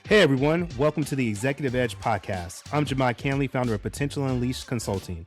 Hey everyone, welcome to the Executive Edge podcast. I'm Jemai Canley, founder of Potential Unleashed Consulting.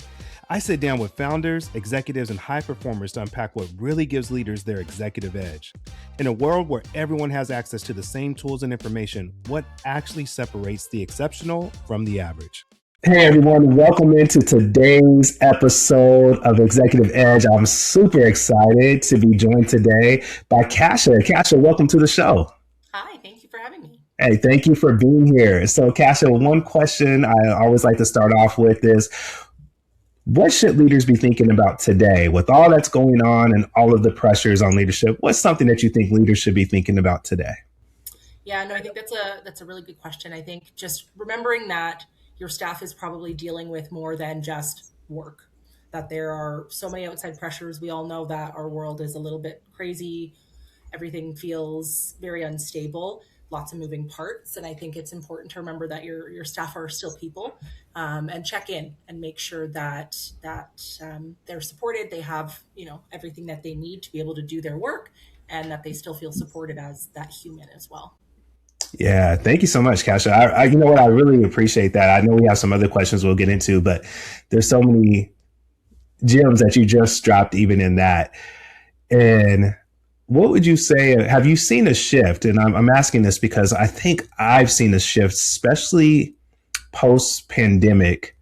I sit down with founders, executives, and high performers to unpack what really gives leaders their executive edge. In a world where everyone has access to the same tools and information, what actually separates the exceptional from the average? Hey everyone, welcome into today's episode of Executive Edge. I'm super excited to be joined today by Kasia. Kasia, welcome to the show. Hi, thank you for having me. Hey, thank you for being here. So, Kasia, one question I always like to start off with is, what should leaders be thinking about today with all that's going on and all of the pressures on leadership? What's something that you think leaders should be thinking about today? Yeah, no, I think that's a really good question. I think just remembering that your staff is probably dealing with more than just work, that there are so many outside pressures. We all know that our world is a little bit crazy. Everything feels very unstable, lots of moving parts. And I think it's important to remember that your staff are still people, and check in and make sure that they're supported. They have, everything that they need to be able to do their work, and that they still feel supported as that human as well. Yeah, thank you so much, Kasia. You know what? I really appreciate that. I know we have some other questions we'll get into, but there's so many gems that you just dropped even in that. And what would you say? Have you seen a shift? And I'm asking this because I think I've seen a shift, especially post pandemic,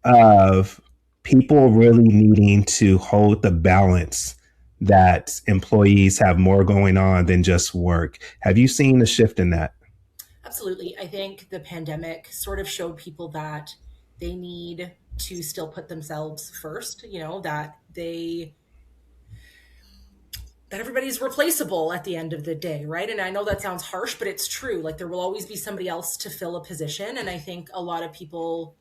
of people really needing to hold the balance that employees have more going on than just work. Have you seen a shift in that? Absolutely. I think the pandemic sort of showed people that they need to still put themselves first, that everybody's replaceable at the end of the day, right? And I know that sounds harsh, but it's true. Like there will always be somebody else to fill a position. And I think a lot of people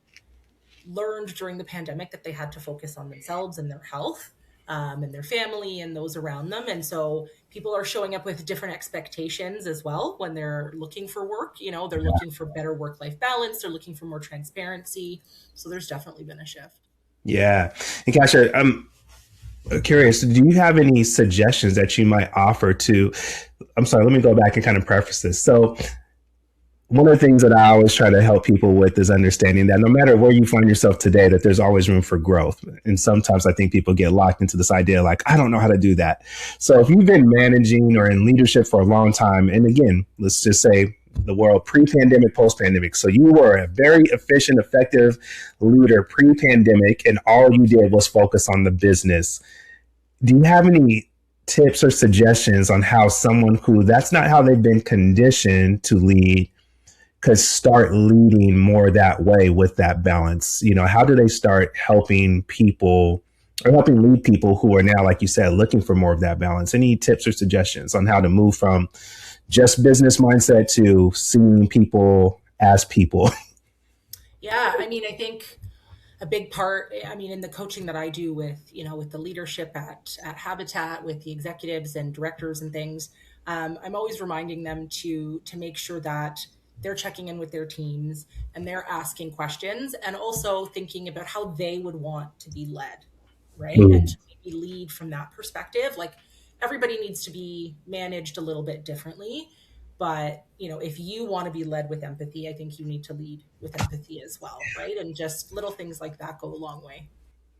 learned during the pandemic that they had to focus on themselves and their health, and their family and those around them. And so people are showing up with different expectations as well when they're looking for work. They're looking for better work-life balance. They're looking for more transparency. So there's definitely been a shift. Yeah. And Kasia, I'm curious, do you have any suggestions that you might offer to? I'm sorry, let me go back and kind of preface this. So, one of the things that I always try to help people with is understanding that no matter where you find yourself today, that there's always room for growth. And sometimes I think people get locked into this idea like, I don't know how to do that. So if you've been managing or in leadership for a long time, and again, let's just say the world pre-pandemic, post-pandemic. So you were a very efficient, effective leader pre-pandemic, and all you did was focus on the business. Do you have any tips or suggestions on how someone who that's not how they've been conditioned to lead could start leading more that way with that balance? How do they start helping people or helping lead people who are now, like you said, looking for more of that balance? Any tips or suggestions on how to move from just business mindset to seeing people as people? Yeah. I mean, I think a big part, in the coaching that I do with the leadership at Habitat, with the executives and directors and things, I'm always reminding them to make sure that they're checking in with their teams and they're asking questions, and also thinking about how they would want to be led, right? And to maybe lead from that perspective. Like everybody needs to be managed a little bit differently. But, if you want to be led with empathy, I think you need to lead with empathy as well, right? And just little things like that go a long way.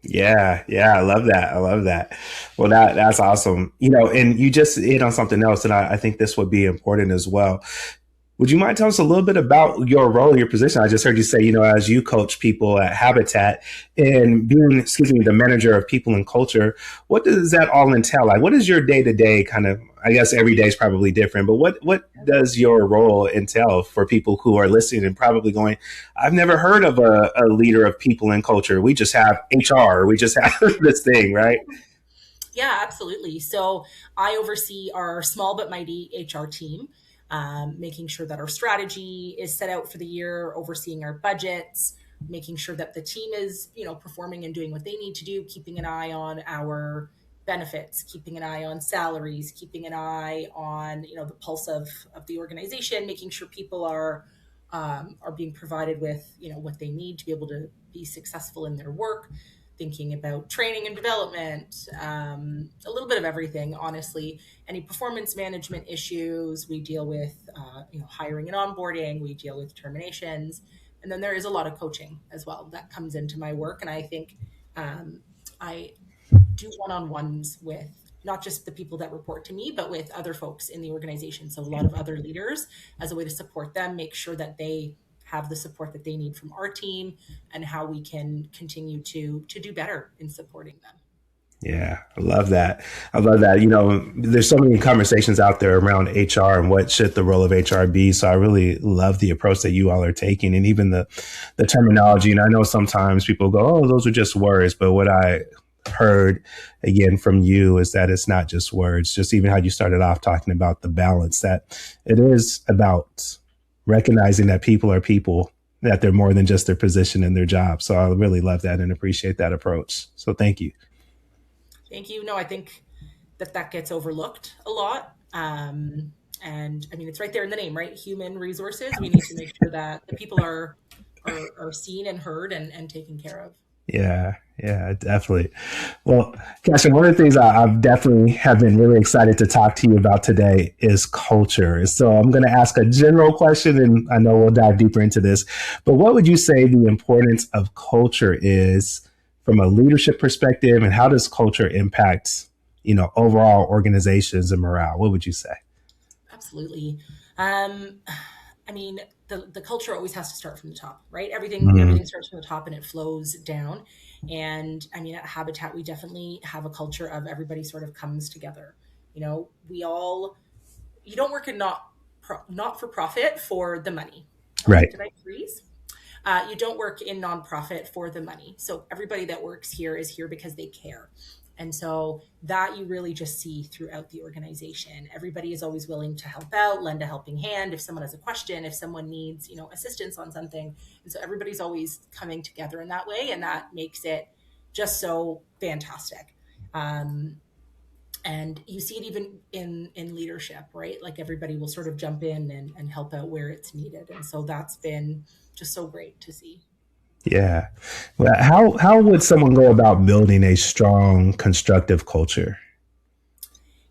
Yeah, yeah, I love that. I love that. Well, that's awesome. And you just hit on something else, and I think this would be important as well. Would you mind telling us a little bit about your role, your position? I just heard you say, as you coach people at Habitat and being, the manager of people and culture, what does that all entail? Like, what is your day to day kind of, I guess every day is probably different, but what does your role entail for people who are listening and probably going, I've never heard of a leader of people and culture. We just have HR. We just have this thing, right? Yeah, absolutely. So I oversee our small but mighty HR team, making sure that our strategy is set out for the year, overseeing our budgets, making sure that the team is, performing and doing what they need to do, keeping an eye on our benefits, keeping an eye on salaries, keeping an eye on, the pulse of the organization, making sure people are being provided with, what they need to be able to be successful in their work. thinking about training and development, a little bit of everything, honestly. Any performance management issues, we deal with, hiring and onboarding, we deal with terminations. And then there is a lot of coaching as well that comes into my work. And I think I do one-on-ones with not just the people that report to me, but with other folks in the organization. So a lot of other leaders as a way to support them, make sure that they have the support that they need from our team and how we can continue to do better in supporting them. Yeah, I love that. I love that. There's so many conversations out there around HR and what should the role of HR be. So I really love the approach that you all are taking, and even the terminology. And I know sometimes people go, "Oh, those are just words," but what I heard again from you is that it's not just words. Just even how you started off talking about the balance, that it is about recognizing that people are people, that they're more than just their position and their job. So I really love that and appreciate that approach. So thank you. Thank you. No, I think that gets overlooked a lot. And I mean, it's right there in the name, right? Human resources. We need to make sure that the people are seen and heard and taken care of. Yeah, yeah, definitely. Well, Kasia, one of the things I've definitely have been really excited to talk to you about today is culture. So I'm going to ask a general question, and I know we'll dive deeper into this. But what would you say the importance of culture is from a leadership perspective, and how does culture impact, overall organizations and morale? What would you say? Absolutely. I mean, the culture always has to start from the top, right? Mm, Everything starts from the top and it flows down. And I mean, at Habitat, we definitely have a culture of everybody sort of comes together. We all, you don't work in not for profit for the money. Oh, right. did I freeze? You don't work in nonprofit for the money. So everybody that works here is here because they care. And so that you really just see throughout the organization. Everybody is always willing to help out, lend a helping hand if someone has a question, if someone needs, assistance on something. And so everybody's always coming together in that way, and that makes it just so fantastic. And you see it even in leadership, right? Like everybody will sort of jump in and help out where it's needed. And so that's been just so great to see. Yeah. Well, how would someone go about building a strong, constructive culture?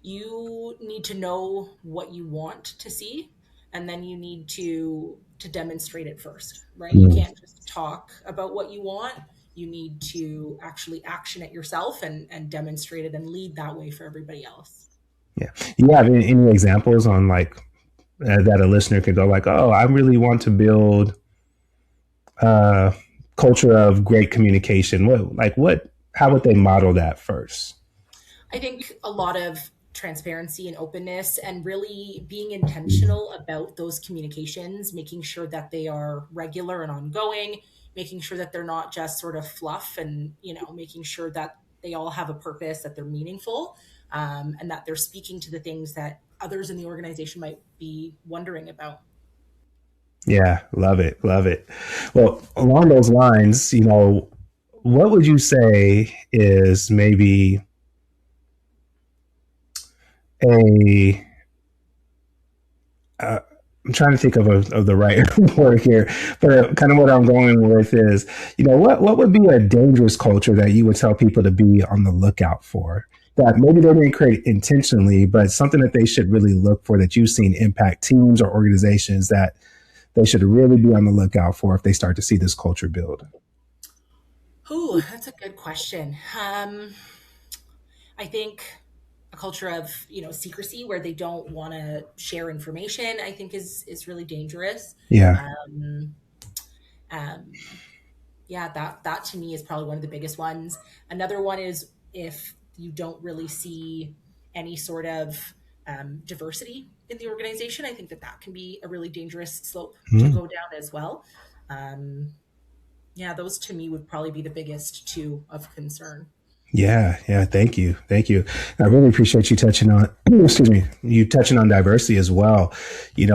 You need to know what you want to see, and then you need to demonstrate it first, right? You Mm, can't just talk about what you want. You need to actually action it yourself and demonstrate it and lead that way for everybody else. yeah. You have any examples on like that a listener could go like, oh, I really want to build uh, culture of great communication. How would they model that first? I think a lot of transparency and openness and really being intentional about those communications, making sure that they are regular and ongoing, making sure that they're not just sort of fluff and, making sure that they all have a purpose, that they're meaningful, and that they're speaking to the things that others in the organization might be wondering about. Yeah, love it, love it. Well, along those lines, what would you say is maybe a uh, I'm trying to think of the right word here, but kind of what I'm going with is, what would be a dangerous culture that you would tell people to be on the lookout for? That maybe they didn't create intentionally, but something that they should really look for, that you've seen impact teams or organizations, that they should really be on the lookout for if they start to see this culture build. Oh, that's a good question. I think a culture of secrecy where they don't want to share information, I think is really dangerous. Yeah. Um, um, yeah, that to me is probably one of the biggest ones. Another one is if you don't really see any sort of diversity in the organization. I think that can be a really dangerous slope to Mm. go down as well. Um, yeah, those to me would probably be the biggest two of concern. Yeah, yeah. Thank you, thank you. I really appreciate you touching on, excuse me, you touching on diversity as well.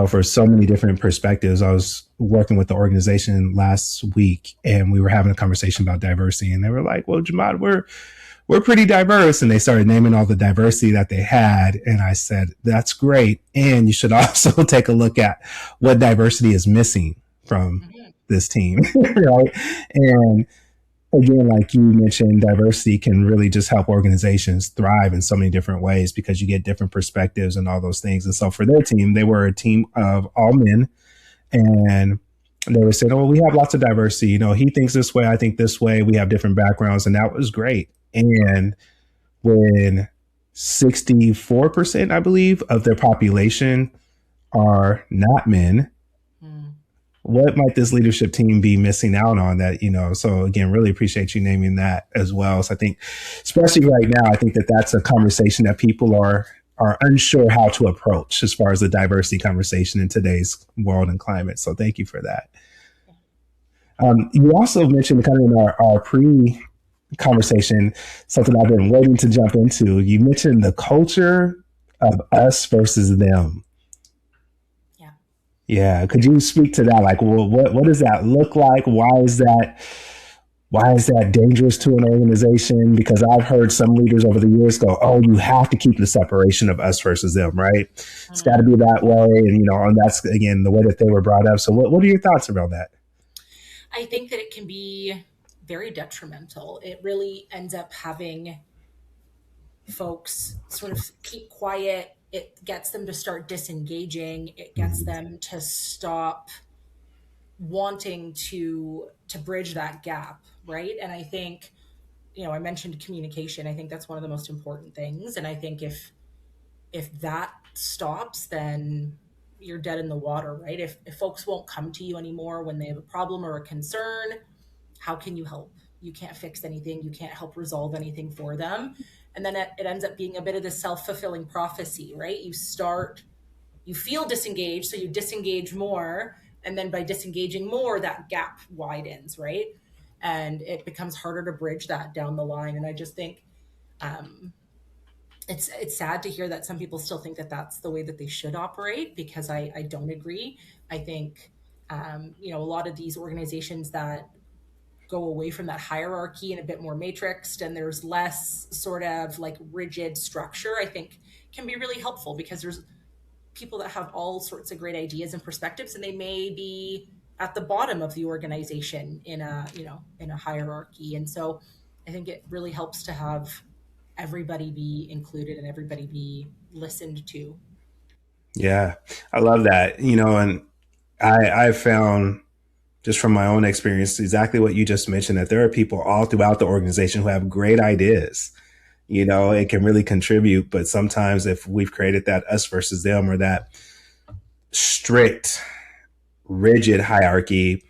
For so many different perspectives. I was working with the organization last week, and we were having a conversation about diversity, and they were like, "Well, Jamad, we're pretty diverse," and they started naming all the diversity that they had, and I said, "That's great, and you should also take a look at what diversity is missing from Mhm. this team, right?" And again, like you mentioned, diversity can really just help organizations thrive in so many different ways because you get different perspectives and all those things. And so for their team, they were a team of all men, and they were saying, "Oh, we have lots of diversity. You know, he thinks this way, I think this way. We have different backgrounds," and that was great. And when 64%, I believe, of their population are not men, Mm. what might this leadership team be missing out on that, you know? So again, really appreciate you naming that as well. So I think, especially right now, I think that that's a conversation that people are unsure how to approach as far as the diversity conversation in today's world and climate. So thank you for that. You also mentioned kind of in our pre conversation, something I've been waiting to jump into. You mentioned the culture of us versus them. Yeah. Yeah, could you speak to that? Like, well, what does that look like? Why is that dangerous to an organization? Because I've heard some leaders over the years go, "Oh, you have to keep the separation of us versus them, right? It's got to Mm. be that way." And you know, and that's again the way that they were brought up. So, what are your thoughts around that? I think that it can be very detrimental. It really ends up having folks sort of keep quiet. It gets them to start disengaging. It gets Mhm. them to stop wanting to bridge that gap, right? And I think, I mentioned communication. I think that's one of the most important things. And I think if that stops, then you're dead in the water, right? If folks won't come to you anymore when they have a problem or a concern, how can you help? You can't fix anything. You can't help resolve anything for them. And then it ends up being a bit of this self-fulfilling prophecy, right? You feel disengaged, so you disengage more. And then by disengaging more, that gap widens, right? And it becomes harder to bridge that down the line. And I just think um, it's sad to hear that some people still think that that's the way that they should operate, because I don't agree. I think a lot of these organizations that go away from that hierarchy and a bit more matrixed, and there's less sort of like rigid structure, I think can be really helpful, because there's people that have all sorts of great ideas and perspectives, and they may be at the bottom of the organization in a hierarchy. And so I think it really helps to have everybody be included and everybody be listened to. Yeah, I love that. You know, and I found just from my own experience exactly what you just mentioned, that there are people all throughout the organization who have great ideas. You know, it can really contribute, but sometimes if we've created that us versus them or that strict, rigid hierarchy,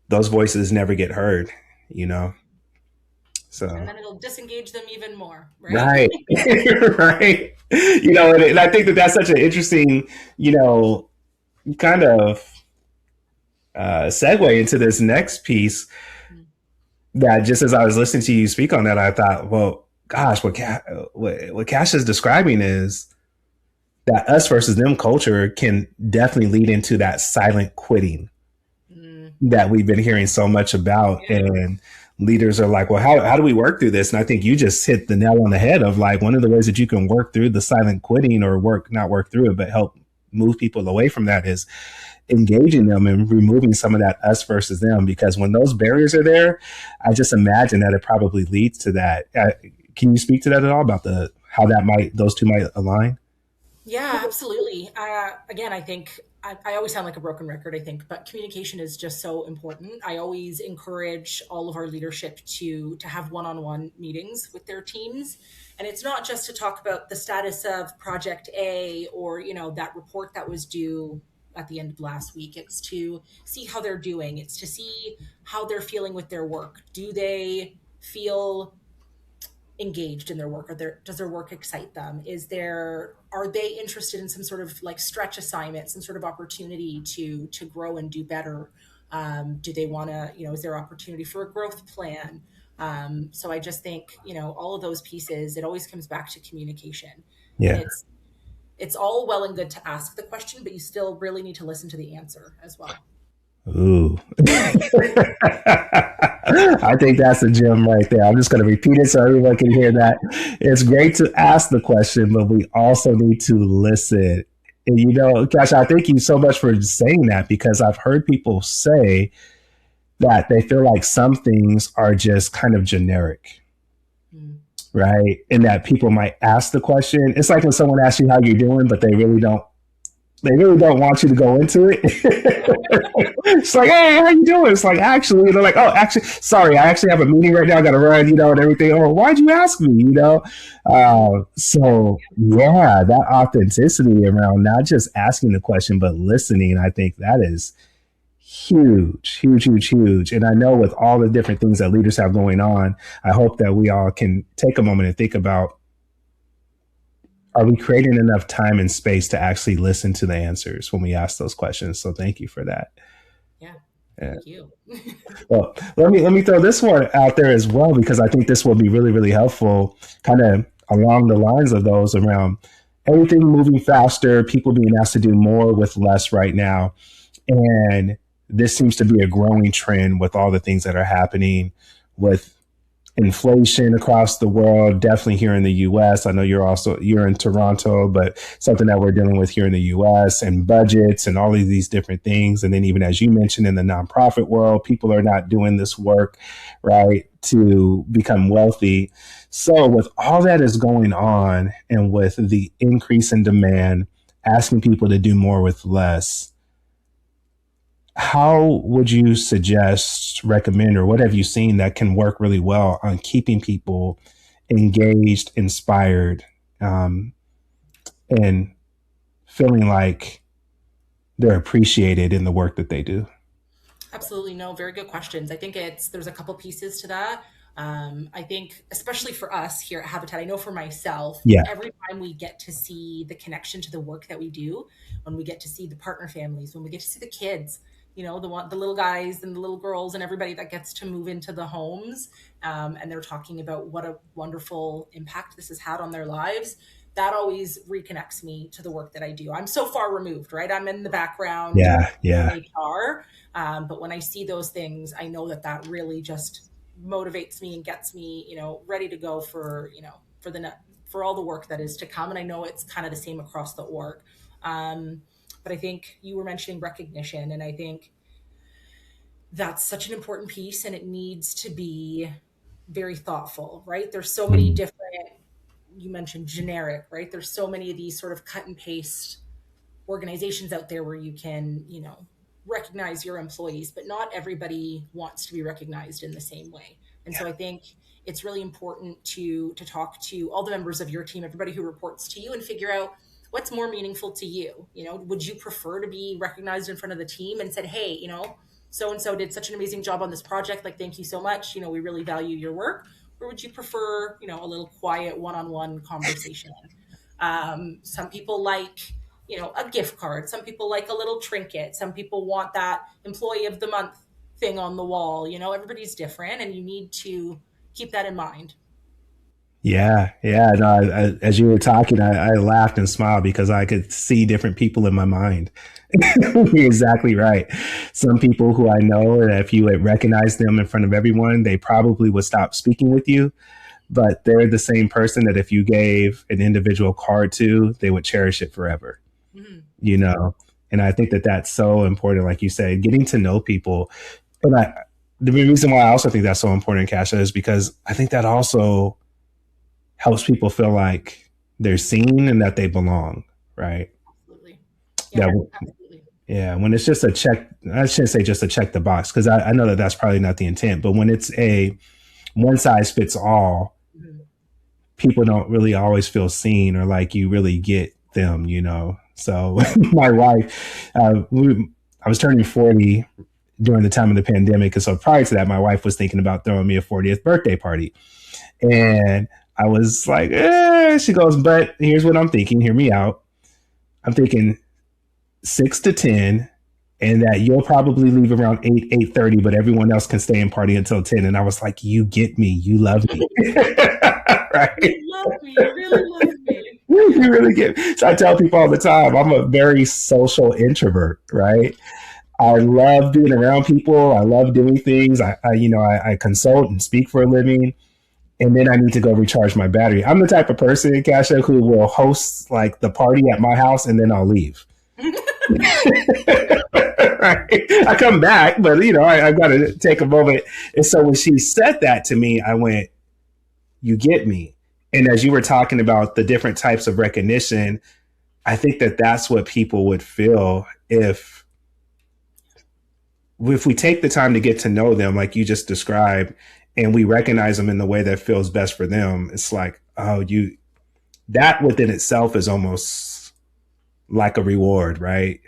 those voices never get heard, you know? And So, then it'll disengage them even more, right? right. Right. You know, and I think that that's such an interesting, you know, kind of segue into this next piece, that just as I was listening to you speak on that, I thought, well, gosh, what Cash is describing is that us versus them culture can definitely lead into that silent quitting Mm, that we've been hearing so much about. yeah. And leaders are like, well, how do we work through this? And I think you just hit the nail on the head of like one of the ways that you can work through the silent quitting, or not work through it, but help move people away from that, is engaging them and removing some of that us versus them. Because when those barriers are there, I just imagine that it probably leads to that. Can you speak to that at all about the how that might those two might align? Yeah, absolutely. Again, I think I always sound like a broken record, I think, but communication is just so important. I always encourage all of our leadership to have one-on-one meetings with their teams. And it's not just to talk about the status of project A, or, that report that was due at the end of last week. It's to see how they're doing. It's to see how they're feeling with their work. Do they feel engaged in their work? Does their work excite them? Are they interested in some sort of like stretch assignment, some sort of opportunity to grow and do better? Do they want to, is there opportunity for a growth plan? So I just think, all of those pieces, it always comes back to communication. And Yeah. it's all well and good to ask the question, but you still really need to listen to the answer as well. Ooh. I think that's a gem right there. I'm just going to repeat it so everyone can hear that. It's great to ask the question, but we also need to listen. And you know, gosh, I thank you so much for saying that, because I've heard people say that they feel like some things are just kind of generic, Mm. right? And that people might ask the question. It's like when someone asks you how you're doing, but they really don't want you to go into it. It's like, hey, how you doing? It's like, actually, they're like, oh, actually, sorry, I actually have a meeting right now. I got to run, and everything. Oh, why'd you ask me? So yeah, that authenticity around not just asking the question, but listening, I think that is huge, huge, huge, huge. And I know with all the different things that leaders have going on, I hope that we all can take a moment and think about, are we creating enough time and space to actually listen to the answers when we ask those questions? So thank you for that. Yeah. Yeah. Thank you. Well, let me throw this one out there as well, because I think this will be really, really helpful, kind of along the lines of those around everything moving faster, people being asked to do more with less right now. And this seems to be a growing trend with all the things that are happening with inflation across the world, definitely here in the US. I know you're in Toronto, but something that we're dealing with here in the US, and budgets and all of these different things. And then even as you mentioned, in the nonprofit world, people are not doing this work, right, to become wealthy. So with all that is going on, and with the increase in demand, asking people to do more with less, how would you suggest, recommend, or what have you seen that can work really well on keeping people engaged, inspired, um, and feeling like they're appreciated in the work that they do? Absolutely. No, very good questions. I think there's a couple pieces to that. I think, especially for us here at Habitat, I know for myself, Yeah, every time we get to see the connection to the work that we do, when we get to see the partner families, when we get to see the kids, the little guys and the little girls and everybody that gets to move into the homes, and they're talking about what a wonderful impact this has had on their lives. That always reconnects me to the work that I do. I'm so far removed, right? I'm in the background yeah, in yeah, HR, but when I see those things, I know that really just motivates me and gets me, ready to go for, for all the work that is to come. And I know it's kind of the same across the org. But I think you were mentioning recognition, and I think that's such an important piece, and it needs to be very thoughtful, right? There's so many mm, different, you mentioned generic, right? There's so many of these sort of cut and paste organizations out there where you can, recognize your employees, but not everybody wants to be recognized in the same way. And so I think it's really important to talk to all the members of your team, everybody who reports to you, and figure out what's more meaningful to you. Would you prefer to be recognized in front of the team and said, hey, so and so did such an amazing job on this project, like thank you so much, we really value your work? Or would you prefer, a little quiet one-on-one conversation? Some people like, a gift card. Some people like a little trinket. Some people want that employee of the month thing on the wall. Everybody's different, and you need to keep that in mind. yeah, yeah. No, as you were talking, I laughed and smiled because I could see different people in my mind. You're exactly right. Some people who I know that if you had recognized them in front of everyone, they probably would stop speaking with you, but they're the same person that if you gave an individual card to, they would cherish it forever, Mm-hmm. you know? And I think that that's so important. Like you said, getting to know people. And the reason why I also think that's so important, Kasia, is because I think that also helps people feel like they're seen and that they belong, right? Absolutely. Yeah, That, absolutely. yeah, when it's just a check, I shouldn't say just a check the box, because I know that that's probably not the intent, but when it's a one size fits all, Mm-hmm. people don't really always feel seen or like you really get them. So my wife, I was turning 40 during the time of the pandemic. And so prior to that, my wife was thinking about throwing me a 40th birthday party. And I was like, she goes, but here's what I'm thinking. Hear me out. I'm thinking 6 to 10, and that you'll probably leave around 8:30, but everyone else can stay and party until 10. And I was like, you get me. You love me. Right? You love me. You really love me. You really get me. So I tell people all the time, I'm a very social introvert, right? I love being around people. I love doing things. I consult and speak for a living, and then I need to go recharge my battery. I'm the type of person, Kasha, who will host like the party at my house and then I'll leave. Right? I come back, but I've got to take a moment. And so when she said that to me, I went, "You get me." And as you were talking about the different types of recognition, I think that that's what people would feel if we take the time to get to know them, like you just described, and we recognize them in the way that feels best for them. It's like, oh, you that within itself is almost like a reward, right?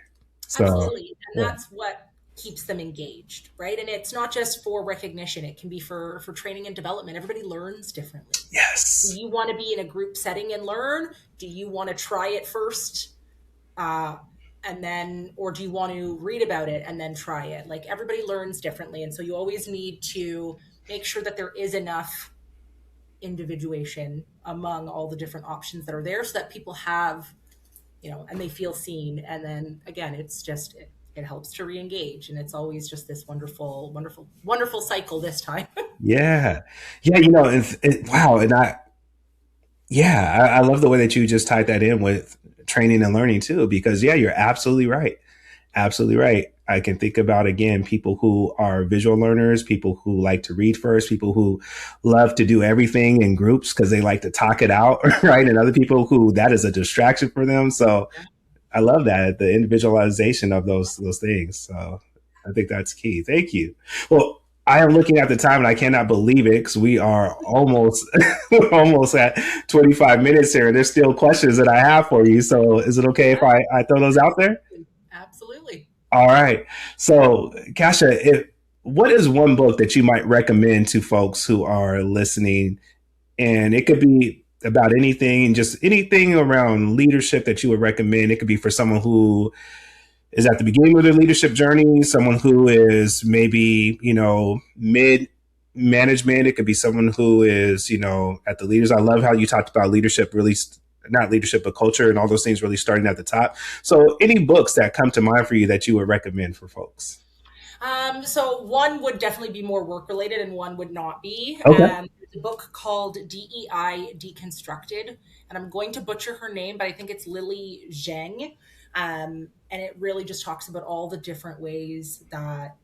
So, Absolutely. And yeah. that's what keeps them engaged, right? And it's not just for recognition, it can be for training and development. Everybody learns differently. Do Yes. you want to be in a group setting and learn? Do you want to try it first? Uh, and then, or do you want to read about it and then try it? Like everybody learns differently. And so you always need to make sure that there is enough individuation among all the different options that are there so that people have, and they feel seen. And then again, it's just, it helps to re-engage. And it's always just this wonderful, wonderful, wonderful cycle this time. Yeah. Yeah. Wow. I love the way that you just tied that in with training and learning too, because yeah, you're absolutely right. Absolutely right. I can think about again people who are visual learners, people who like to read first, people who love to do everything in groups because they like to talk it out, right? And other people who that is a distraction for them. So I love that the individualization of those things. So I think that's key. Thank you. Well, I am looking at the time and I cannot believe it because we are almost we're almost at 25 minutes here. There's still questions that I have for you. So is it okay if Yeah, I throw those out there? absolutely. All right. So, Kasia, what is one book that you might recommend to folks who are listening? And it could be about anything, just anything around leadership that you would recommend. It could be for someone who is at the beginning of their leadership journey, someone who is maybe, mid management. It could be someone who is, at the leaders. I love how you talked about leadership, really, not leadership, but culture and all those things really starting at the top. So, any books that come to mind for you that you would recommend for folks? So one would definitely be more work related and one would not be. Okay. There's a book called DEI Deconstructed, and I'm going to butcher her name, but I think it's Lily Zhang. And it really just talks about all the different ways that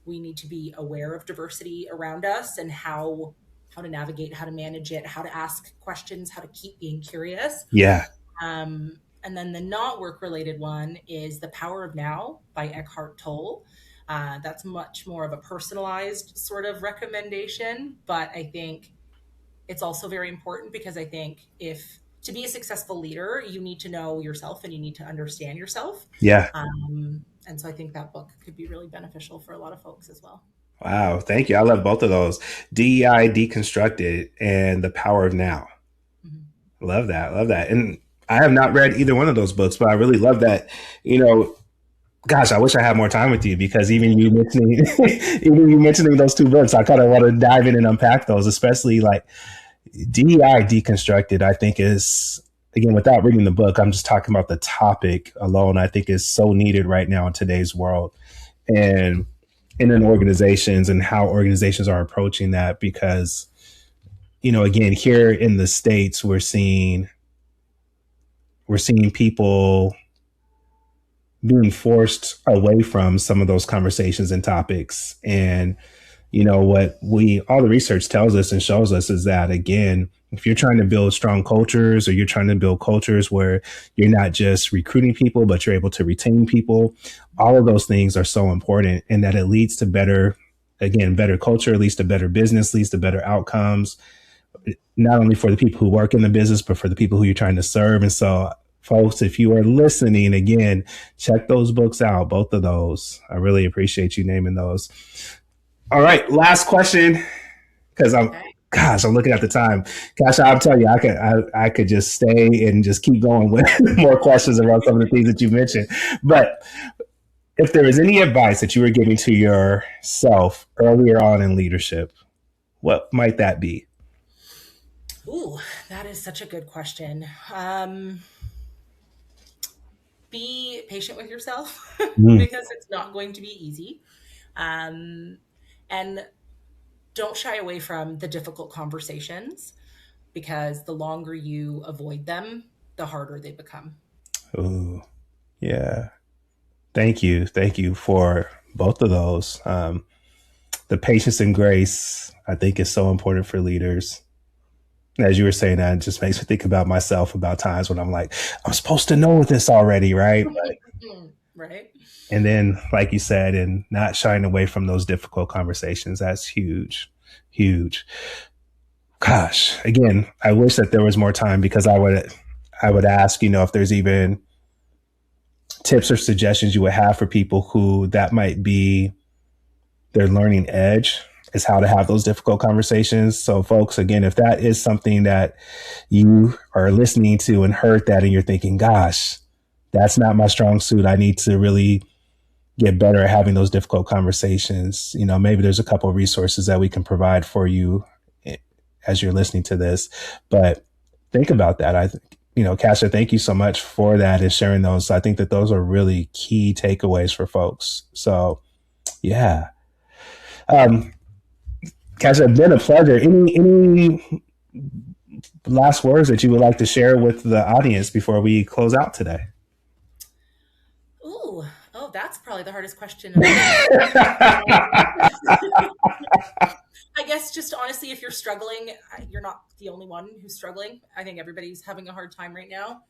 we need to be aware of diversity around us and how to navigate, how to manage it, how to ask questions, how to keep being curious. Yeah. And then the not work related one is The Power of Now by Eckhart Tolle. That's much more of a personalized sort of recommendation, but I think it's also very important because I think if to be a successful leader, you need to know yourself and you need to understand yourself. Yeah. And so I think that book could be really beneficial for a lot of folks as well. Wow. Thank you. I love both of those. DEI Deconstructed and The Power of Now. Mhm. Love that. Love that. And I have not read either one of those books, but I really love that. You know, gosh, I wish I had more time with you because even you mentioning even you mentioning those two books, I kind of want to dive in and unpack those, especially like DEI Deconstructed. I think is again without reading the book, I'm just talking about the topic alone. I think is so needed right now in today's world and in organizations and how organizations are approaching that because again here in the states we're seeing people being forced away from some of those conversations and topics. And what we all the research tells us and shows us is that again, if you're trying to build strong cultures or you're trying to build cultures where you're not just recruiting people, but you're able to retain people, all of those things are so important and that it leads to better culture, leads to better business, leads to better outcomes, not only for the people who work in the business, but for the people who you're trying to serve. And so, folks, if you are listening, again, check those books out, both of those. I really appreciate you naming those. All right, last question, because Okay. I'm looking at the time. Gosh, I'll tell you, I could just stay and just keep going with more questions around some of the things that you mentioned. But if there is any advice that you were giving to yourself earlier on in leadership, what might that be? Ooh, that is such a good question. Be patient with yourself Mm. because it's not going to be easy. Um, and don't shy away from the difficult conversations because the longer you avoid them, the harder they become. Ooh, yeah. Thank you. Thank you for both of those. The patience and grace, I think, is so important for leaders. As you were saying that, it just makes me think about myself, about times when I'm like, I'm supposed to know this already, right? Right. And then, like you said, and not shying away from those difficult conversations, that's huge, huge. Gosh, again, I wish that there was more time because I would ask, if there's even tips or suggestions you would have for people who that might be their learning edge, is how to have those difficult conversations. So folks, again, if that is something that you are listening to and heard that and you're thinking, gosh, that's not my strong suit, I need to really get better at having those difficult conversations, maybe there's a couple of resources that we can provide for you as you're listening to this. But think about that. Kasia, thank you so much for that and sharing those. I think that those are really key takeaways for folks. So yeah. Um, Kasia, it's been a pleasure. Any last words that you would like to share with the audience before we close out today? Ooh, oh, that's probably the hardest question of the day. I guess just honestly, if you're struggling, you're not the only one who's struggling. I think everybody's having a hard time right now.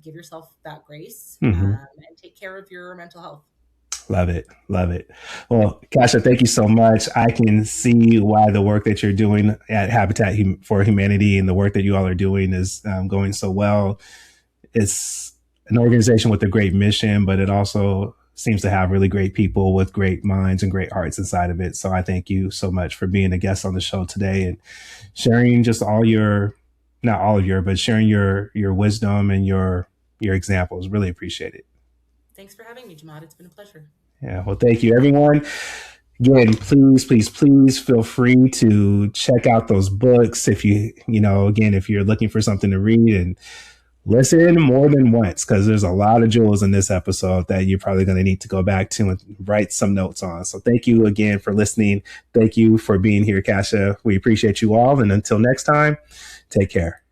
Give yourself that grace, Mm-hmm. and take care of your mental health. Love it. Love it. Well, Kasia, thank you so much. I can see why the work that you're doing at Habitat for Humanity and the work that you all are doing is going so well. It's an organization with a great mission, but it also seems to have really great people with great minds and great hearts inside of it. So I thank you so much for being a guest on the show today and sharing just not all of your, but sharing your wisdom and your examples. Really appreciate it. Thanks for having me, Jamad. It's been a pleasure. Yeah. Well, thank you, everyone. Again, please, please, please feel free to check out those books if again, if you're looking for something to read, and listen more than once because there's a lot of jewels in this episode that you're probably going to need to go back to and write some notes on. So thank you again for listening. Thank you for being here, Kasia. We appreciate you all. And until next time, take care.